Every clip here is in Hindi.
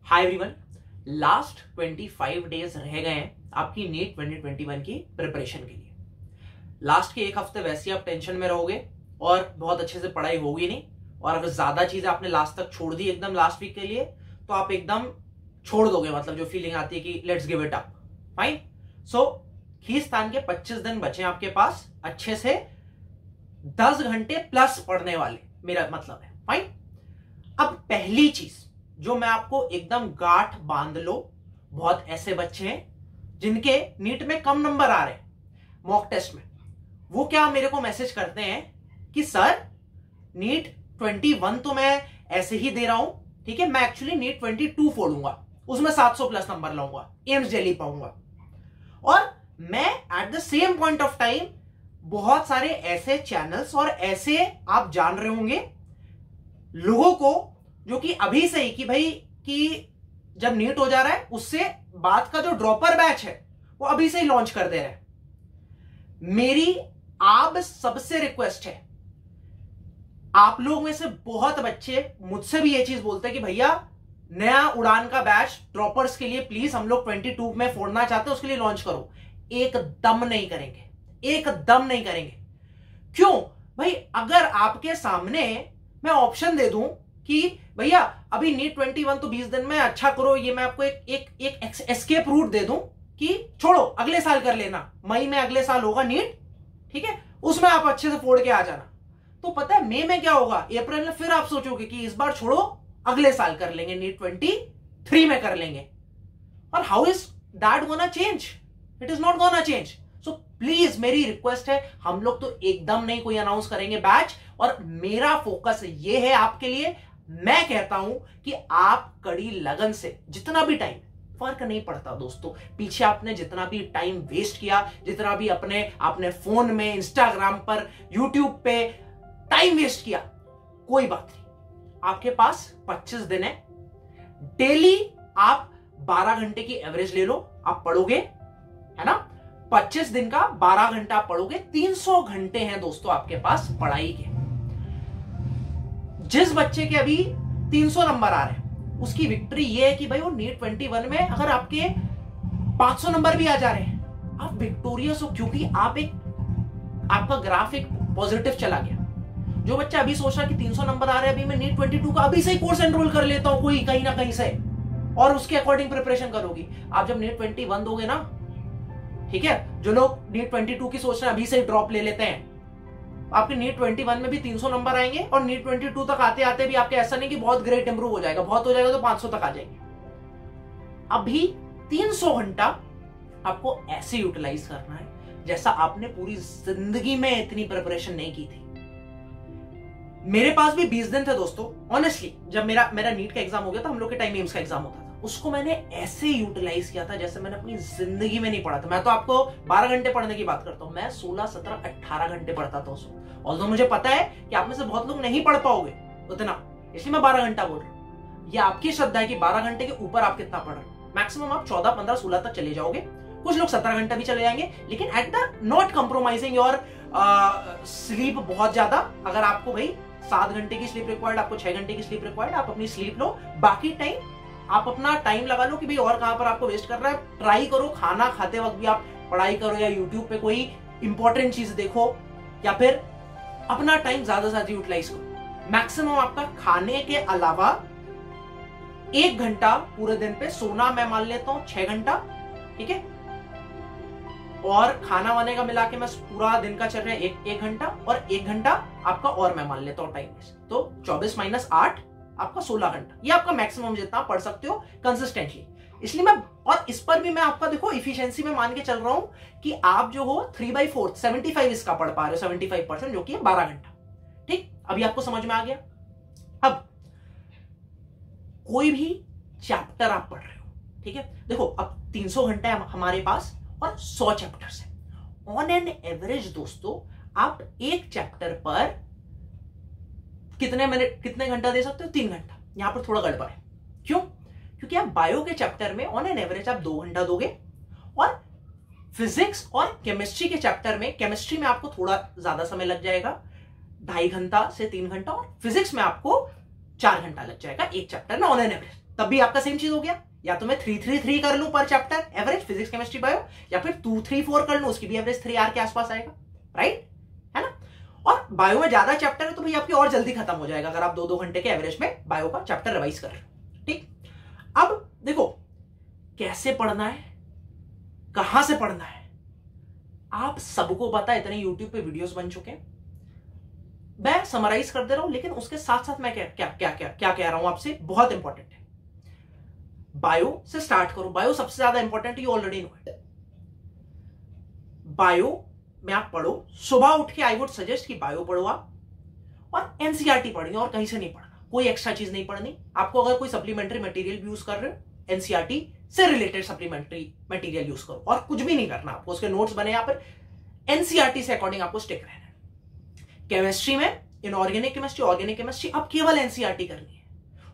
हाय एवरीवन, लास्ट 25 डेज रह गए हैं आपकी नीट 2021 की प्रिपरेशन के लिए। लास्ट के एक हफ्ते वैसे ही आप टेंशन में रहोगे और बहुत अच्छे से पढ़ाई होगी नहीं, और अगर ज्यादा चीजें आपने लास्ट तक छोड़ दी एकदम लास्ट वीक के लिए तो आप एकदम छोड़ दोगे, मतलब जो फीलिंग आती है कि let's give it up. Fine. So खींचतान के 25 दिन बचे आपके पास, अच्छे से 10 घंटे प्लस पढ़ने वाले, मेरा मतलब है। फाइन। अब पहली चीज जो मैं आपको एकदम गांठ बांध लो, बहुत ऐसे बच्चे हैं जिनके नीट में कम नंबर आ रहे हैं मॉक टेस्ट में, वो क्या मेरे को मैसेज करते हैं कि सर नीट 21 तो मैं ऐसे ही दे रहा हूं, ठीक है, मैं एक्चुअली नीट 22 फोड़ूंगा, उसमें 700 प्लस नंबर लाऊंगा, एम्स दिल्ली पाऊंगा। और मैं at the same point of time बहुत सारे ऐसे चैनल्स और ऐसे आप जान रहे होंगे लोगों को जो कि अभी से ही कि भाई कि जब नीट हो जा रहा है उससे बाद का जो ड्रॉपर बैच है वो अभी से ही लॉन्च कर दे रहे हैं। मेरी आप सबसे रिक्वेस्ट है, आप लोग में से बहुत बच्चे मुझसे भी ये चीज बोलते हैं कि भैया नया उड़ान का बैच ड्रॉपर्स के लिए प्लीज हम लोग 22 में फोड़ना चाहते हैं, उसके लिए लॉन्च करो। एकदम नहीं करेंगे, एकदम नहीं करेंगे। क्यों भाई? अगर आपके सामने मैं ऑप्शन दे दूं कि भैया अभी नीट 21 तो 20 दिन में अच्छा करो, ये मैं आपको एक एस्केप रूट दे दूं कि छोड़ो अगले साल कर लेना, मई में अगले साल होगा नीट, ठीक है, उसमें आप अच्छे से फोड़ के आ जाना। तो पता है मई में क्या होगा, अप्रैल में फिर आप सोचोगे कि इस बार छोड़ो अगले साल कर लेंगे, नीट 23 में कर लेंगे। और how is that gonna change? It is not gonna change. So please मेरी रिक्वेस्ट है, हम लोग तो एकदम नहीं कोई अनाउंस करेंगे बैच, और मेरा फोकस ये है आपके लिए। मैं कहता हूं कि आप कड़ी लगन से जितना भी टाइम, फर्क नहीं पड़ता दोस्तों, पीछे आपने जितना भी टाइम वेस्ट किया, जितना भी आपने फोन में, इंस्टाग्राम पर, यूट्यूब पे टाइम वेस्ट किया, कोई बात नहीं। आपके पास 25 दिन है, डेली आप 12 घंटे की एवरेज ले लो, आप पढ़ोगे, है ना, 25 दिन का 12 घंटा पढ़ोगे, 300 घंटे हैं दोस्तों आपके पास पढ़ाई के। जिस बच्चे के अभी 300 नंबर आ रहे हैं उसकी विक्ट्री ये है कि भाई वो नीट 21 में अगर आपके 500 नंबर भी आ जा रहे हैं, आप विक्टोरियस हो, क्योंकि आपका ग्राफ एक पॉजिटिव चला गया। जो बच्चा अभी सोच रहा कि 300 नंबर आ रहे हैं, अभी मैं नीट 22 का अभी से ही कोर्स एनरोल कर लेता हूं कोई कहीं ना कहीं से, और उसके अकॉर्डिंग प्रिपरेशन करोगी। आप जब नीट 21 दोगे ना, ठीक है, जो लोग नीट 22 की सोच रहे हैं अभी से ही ड्रॉप ले लेते हैं, आपके नीट 21 में भी 300 नंबर आएंगे, और नीट 22 तक आते आते भी आपके ऐसा नहीं कि बहुत ग्रेट इंप्रूव हो जाएगा, बहुत हो जाएगा तो 500 तक आ जाएंगे। अभी 300 घंटा आपको ऐसे यूटिलाइज करना है जैसा आपने पूरी जिंदगी में इतनी प्रिपरेशन नहीं की थी। मेरे पास भी 20 दिन थे दोस्तों, ऑनेस्टली। जब मेरा नीट का एग्जाम हो गया था, हम लोग के टाइम एम्स का एग्जाम होता था, उसको मैंने ऐसे यूटिलाइज किया था जैसे मैंने अपनी जिंदगी में नहीं पढ़ा था। मैं तो आपको 12 घंटे पढ़ने की बात करता हूं, मैं 16, 17, 18 घंटे पढ़ता था उसको। ऑल्दो मुझे पता है कि आप में से बहुत लोग नहीं पढ़ पाओगे उतना, इसलिए मैं 12 घंटा बोल रहा हूं। ये आपकी श्रद्धा है कि 12 घंटे के ऊपर आप कितना पढ़ रहे हो। मैक्सिमम आप 14, 15, 16 तक चले जाओगे, कुछ लोग 17 घंटा भी चले जाएंगे, लेकिन at the not compromising your sleep बहुत ज्यादा। अगर आपको भाई 7 घंटे की स्लीप रिक्वायर्ड, आपको 6 घंटे की स्लीप रिक्वायर्ड, आप अपनी स्लीप लो, बाकी टाइम आप अपना टाइम लगा लो कि भाई और कहां पर आपको वेस्ट कर रहा है। ट्राई करो खाना खाते वक्त भी आप पढ़ाई करो, या यूट्यूब पे कोई इंपॉर्टेंट चीज देखो, या फिर अपना टाइम ज्यादा से ज्यादा यूटिलाइज करो। मैक्सिमम आपका खाने के अलावा 1 घंटा पूरे दिन पे सोना, मैं मान लेता हूं 6 घंटा, ठीक है, और खाना वाने का मिला के मैं पूरा दिन का चल रहा है 1 घंटा, और 1 घंटा आपका और मैं मान लेता हूं टाइम, तो 24 - 8 आपका 16 घंटा। ये आपका मैक्सिमम जितना पढ़ सकते हो कंसिस्टेंटली। इसलिए मैं, और इस पर भी मैं आपका देखो इफिशिएंसी में मान के चल रहा हूं कि आप जो हो 3/4 75 इसका पढ़ पा रहे हो, 75%, जो कि 12 घंटा। ठीक, अभी आपको समझ में आ गया। अब कोई भी चैप्टर आप पढ़ रहे हो, ठीक है, देखो अब 300 घंटे हमारे पास और 100 चैप्टर्स है। ऑन एन एवरेज दोस्तों आप एक चैप्टर पर कितने घंटा दे सकते हो? 3 घंटा। यहां पर थोड़ा गड़बड़ है। क्यों? क्योंकि आप बायो के चैप्टर में ऑन एन एवरेज आप 2 घंटा दोगे, और फिजिक्स और केमिस्ट्री के चैप्टर में, केमिस्ट्री में आपको थोड़ा ज्यादा समय लग जाएगा, 2.5 घंटा से 3 घंटा, और फिजिक्स में आपको 4 घंटा लग जाएगा एक चैप्टर में ऑन एन एवरेज। तब भी आपका सेम चीज हो गया, या तो मैं 3-3-3 कर लूं पर chapter average physics chemistry bio, या फिर 2-3-4 कर लूं, उसकी भी एवरेज 3 आर के आसपास आएगा, राइट, है ना। और बायो में ज्यादा चैप्टर है तो भाई आपकी और जल्दी खत्म हो जाएगा अगर आप 2-2 घंटे के एवरेज में बायो का चैप्टर रिवाइज कर रहे हो, ठीक। अब देखो कैसे पढ़ना है, कहां से पढ़ना है, आप सबको पता है, इतने यूट्यूब पे वीडियोस बन चुके हैं, मैं समराइज कर दे रहा हूं, लेकिन उसके साथ साथ मैं क्या कह रहा हूं आपसे, बहुत इंपॉर्टेंट है। बायो से स्टार्ट करो, बायो सबसे ज्यादा important, you already know it. Bio में आप पढ़ो, सुबह उठ के आई वुड सजेस्ट कि बायो पढ़ो आप, और एनसीईआरटी पढ़नी, और कहीं से नहीं पढ़ना, कोई एक्स्ट्रा चीज नहीं पढ़नी आपको। अगर कोई सप्लीमेंट्री मटेरियल भी यूज कर रहे हो, एनसीईआरटी से रिलेटेड सप्लीमेंट्री मटेरियल यूज करो, और कुछ भी नहीं करना आपको, उसके नोट्स बने यहाँ पर, एनसीईआरटी से अकॉर्डिंग आपको स्टिक रहना है। केमिस्ट्री में इनऑर्गेनिक केमिस्ट्री, ऑर्गेनिक केमिस्ट्री अब केवल एनसीईआरटी करनी है।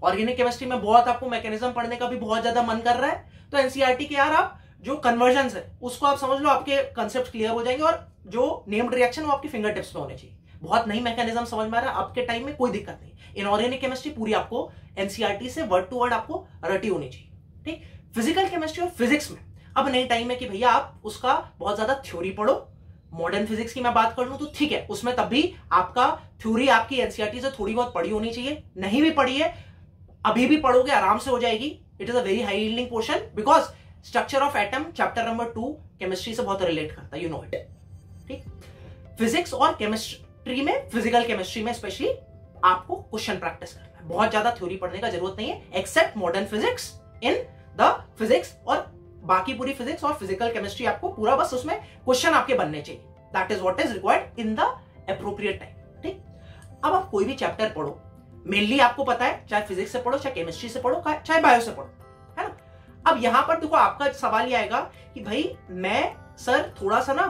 ऑर्गेनिक केमिस्ट्री में बहुत आपको मैकेनिज्म पढ़ने का भी बहुत ज्यादा मन कर रहा है, तो एनसीईआरटी के यार आप जो कन्वर्जन है उसको आप समझ लो, आपके कंसेप्ट क्लियर हो जाएंगे, और जो नेम्ड रिएक्शन वो आपकी फिंगर टिप्स में होने चाहिए। बहुत नई मैकेनिज्म समझ में आ रहा है आपके टाइम में, कोई दिक्कत नहीं। इनऑर्गेनिक केमिस्ट्री पूरी आपको एनसीईआरटी से वर्ड टू वर्ड आपको रटी होनी चाहिए, ठीक। फिजिकल केमिस्ट्री और फिजिक्स में अब नई टाइम है कि भैया आप उसका बहुत ज्यादा थ्योरी पढ़ो। मॉडर्न फिजिक्स की मैं बात कर लूं तो ठीक है, उसमें तब भी आपका थ्योरी आपकी एनसीईआरटी से थोड़ी बहुत पढ़ी होनी चाहिए, नहीं भी पढ़ी है अभी भी पढ़ोगे आराम से हो जाएगी। It is a very high yielding portion, because structure of atom chapter number 2 chemistry से बहुत रिलेट करता है, यू नो इट, ठीक। फिजिक्स और केमिस्ट्री में, फिजिकल केमिस्ट्री में स्पेशली आपको क्वेश्चन प्रैक्टिस करना है, बहुत ज्यादा थ्योरी पढ़ने का जरूरत नहीं है, except modern physics. In the physics और बाकी पूरी फिजिक्स और फिजिकल केमिस्ट्री आपको पूरा बस उसमें क्वेश्चन आपके बनने चाहिए, that is what is required in the appropriate time, ठीक। अब आप कोई भी चैप्टर पढ़ो, मेनली आपको पता है चाहे फिजिक्स से पढ़ो, चाहे केमिस्ट्री से पढ़ो, चाहे बायो से पढ़ो, है ना। अब यहां पर देखो आपका सवाल ये आएगा कि भाई मैं सर थोड़ा सा ना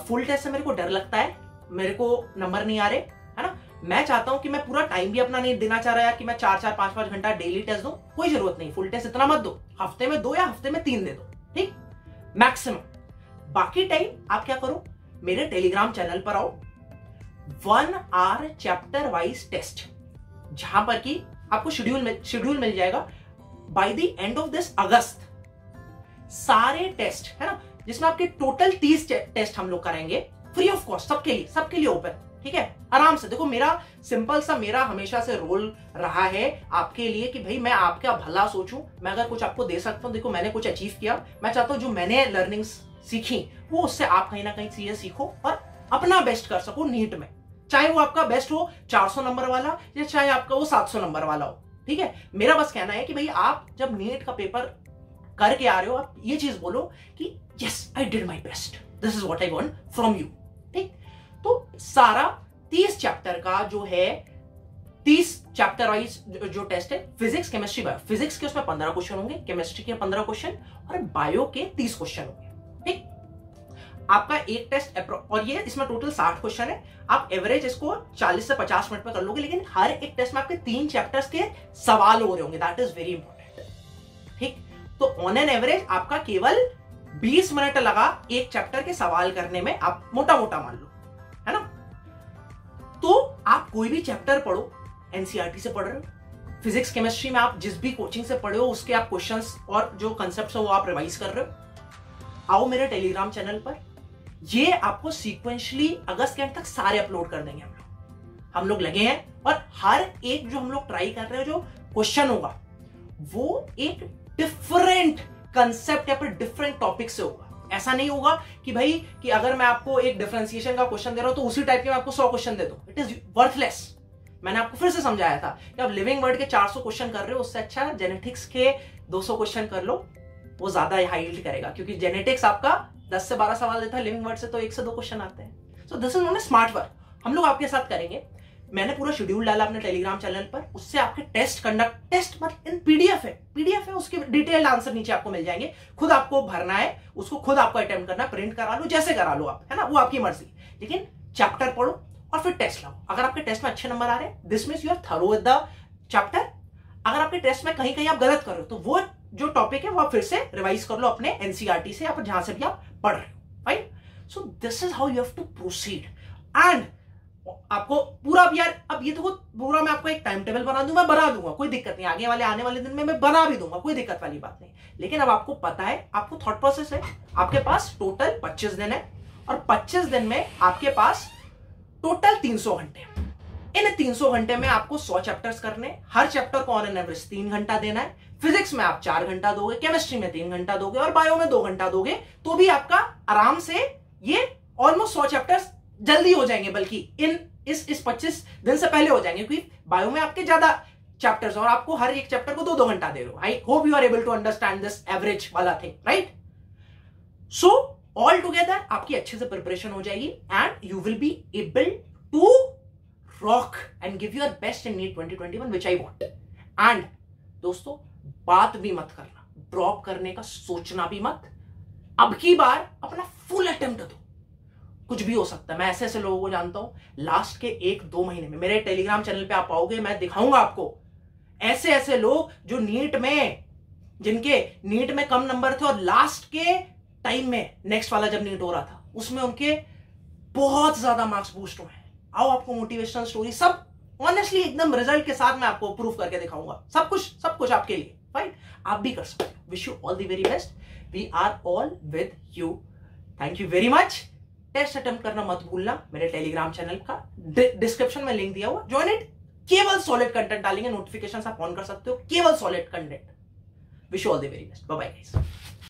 फुल टेस्ट से मेरे को डर लगता है, मेरे को नंबर नहीं आ रहे, है ना, मैं चाहता हूं कि मैं पूरा टाइम भी अपना नहीं देना चाह रहा है कि मैं 4-4, 5-5 घंटा डेली टेस्ट दूं, कोई जरूरत नहीं, फुल टेस्ट इतना मत दो, हफ्ते में 2 या हफ्ते में 3 दे दो, ठीक, मैक्सिमम। बाकी टाइम आप क्या करो, मेरे टेलीग्राम चैनल पर आओ, 1 आवर चैप्टर वाइज टेस्ट, जहां पर कि आपको शेड्यूल मिल जाएगा by the end of this अगस्त, सारे टेस्ट, है ना, जिसमें आपके टोटल 30 टेस्ट हम लोग करेंगे फ्री ऑफ कॉस्ट, सबके लिए ओपन, ठीक है, आराम से। देखो मेरा सिंपल सा, मेरा हमेशा से रोल रहा है आपके लिए कि भाई मैं आपका भला सोचूं, मैं अगर कुछ आपको दे सकता हूं, देखो मैंने कुछ अचीव किया, मैं चाहता हूं जो मैंने लर्निंग्स सीखी वो उससे आप कहीं ना कहीं चीजें सीखो और अपना बेस्ट कर सको नीट में, चाहे वो आपका बेस्ट हो 400 नंबर वाला या चाहे आपका वो 700 नंबर वाला हो, ठीक है। मेरा बस कहना है कि भाई आप जब नीट का पेपर करके आ रहे हो, आप ये चीज बोलो कि yes I did my best, this is what I want from you, ठीक। तो सारा 30 चैप्टर का जो है, 30 चैप्टर वाइज जो टेस्ट है, फिजिक्स केमिस्ट्री बायो, फिजिक्स के उसमें 15 क्वेश्चन होंगे, केमिस्ट्री के 15 क्वेश्चन और बायो के 30 क्वेश्चन होंगे, ठीक। आपका एक टेस्ट और ये इसमें टोटल 60 क्वेश्चन है, आप एवरेज इसको 40 से 50 मिनट में कर लोगे, लेकिन हर एक टेस्ट में आपके 3 चैप्टर्स के सवाल हो रहे होंगे, दैट इज वेरी इंपॉर्टेंट, ठीक। तो ऑन एन एवरेज आपका केवल 20 मिनट लगा एक चैप्टर के सवाल करने में, आप मोटा मोटा मान लो, है ना। तो आप कोई भी चैप्टर पढ़ो, एनसीईआरटी से पढ़ रहे हो, फिजिक्स केमिस्ट्री में आप जिस भी कोचिंग से पढ़े हो उसके आप क्वेश्चंस और जो कंसेप्ट्स है वो आप रिवाइज कर रहे हो, आओ मेरे टेलीग्राम चैनल पर, ये आपको सीक्वेंशियली अगस्त के एंड तक सारे अपलोड कर देंगे हम लोग लगे हैं, और हर एक जो हम लोग ट्राई कर रहे हो जो क्वेश्चन होगा वो एक डिफरेंट कंसेप्ट या फिर डिफरेंट टॉपिक से होगा। ऐसा नहीं होगा कि भाई कि अगर मैं आपको एक डिफरेंशिएशन का क्वेश्चन दे रहा हूं तो उसी टाइप के मैं आपको 100 क्वेश्चन दे दूं, इट इज वर्थलेस। मैंने आपको फिर से समझाया था कि आप लिविंग वर्ड के 400 क्वेश्चन कर रहे हो, उससे अच्छा जेनेटिक्स के 200 क्वेश्चन कर लो, वो ज्यादा हाई यील्ड करेगा, क्योंकि जेनेटिक्स आपका 10 से 12 सवाल देता है, लिविंग वर्ड से तो 1 से 2 क्वेश्चन आते हैं। सो this is not a smart work, हम लोग आपके साथ करेंगे। मैंने पूरा शेड्यूल डाला अपने टेलीग्राम चैनल पर, उससे आपके टेस्ट मतलब इन पीडीएफ है, उसके डिटेल्ड आंसर नीचे आपको मिल जाएंगे, खुद आपको भरना है, उसको खुद आपको अटेम्प्ट करना है, प्रिंट करा लो, जैसे करा लो आप, है ना, वो आपकी मर्जी, लेकिन चैप्टर पढ़ो और फिर टेस्ट लाओ। अगर आपके टेस्ट में अच्छे नंबर आ रहे हैं, this means you are thorough with the chapter. अगर आपके टेस्ट में कहीं आप गलत कर रहे हो तो वो जो टॉपिक है वो आप फिर से रिवाइज कर लो अपने एनसीईआरटी से या जहां से भी आप पढ़ रहे हो, right. So this is how you have to proceed. And आपको पूरा, अब यार अब ये देखो पूरा मैं आपको एक टाइम टेबल बना दूं, मैं बना दूंगा, कोई दिक्कत नहीं, आगे वाले आने वाले दिन में मैं बना भी दूंगा, कोई दिक्कत वाली बात नहीं। लेकिन अब आपको पता है, आपको थॉट प्रोसेस है, आपके पास टोटल 25 दिन है और 25 दिन में आपके पास टोटल 300 घंटे। इन 300 घंटे में आपको 100 चैप्टर्स करने, हर चैप्टर को ऑन एन एवरेज 3 घंटा देना है। फिजिक्स में आप 4 घंटा दोगे, केमिस्ट्री में 3 घंटा दोगे और बायो में 2 घंटा दोगे, तो भी आपका आराम से ये ऑलमोस्ट 100 चैप्टर्स जल्दी हो जाएंगे, बल्कि इस 25 दिन से पहले हो जाएंगे, क्योंकि बायो में आपके ज्यादा चैप्टर्स और आपको हर एक चैप्टर को 2-2 घंटा दे रहे हो। I hope you are able to understand this average वाला thing, right? So all together आपकी अच्छे से प्रिपरेशन हो जाएगी and you will be able to rock and give your best in NEET 2021 which I want. And दोस्तों, बात भी मत करना, ड्रॉप करने का सोचना भी मत, अब की बार अपना फुल अटेम्प्ट दो, कुछ भी हो सकता है। मैं ऐसे ऐसे लोगों को जानता हूं, लास्ट के 1-2 महीने में मेरे टेलीग्राम चैनल पे आप आओगे, मैं दिखाऊंगा आपको ऐसे ऐसे लोग जो नीट में, जिनके नीट में कम नंबर थे और लास्ट के टाइम में नेक्स्ट वाला जब नीट हो रहा था उसमें उनके बहुत ज्यादा मार्क्स बूस्ट हुए हैं। आओ आपको मोटिवेशनल स्टोरी सब ऑनेस्टली एकदम रिजल्ट के साथ मैं आपको प्रूफ करके दिखाऊंगा, सब कुछ आपके लिए, राइट? आप भी कर सकते हो। Wish you all the very best, we are all with you. Thank you very much. Test attempt करना मत भूलना, मेरे टेलीग्राम चैनल का डिस्क्रिप्शन में लिंक दिया हुआ, ज्वाइन इट। केवल सॉलिड कंटेंट डालेंगे, नोटिफिकेशन आप ऑन कर सकते हो, केवल solid content. Wish you all the very best, bye bye guys.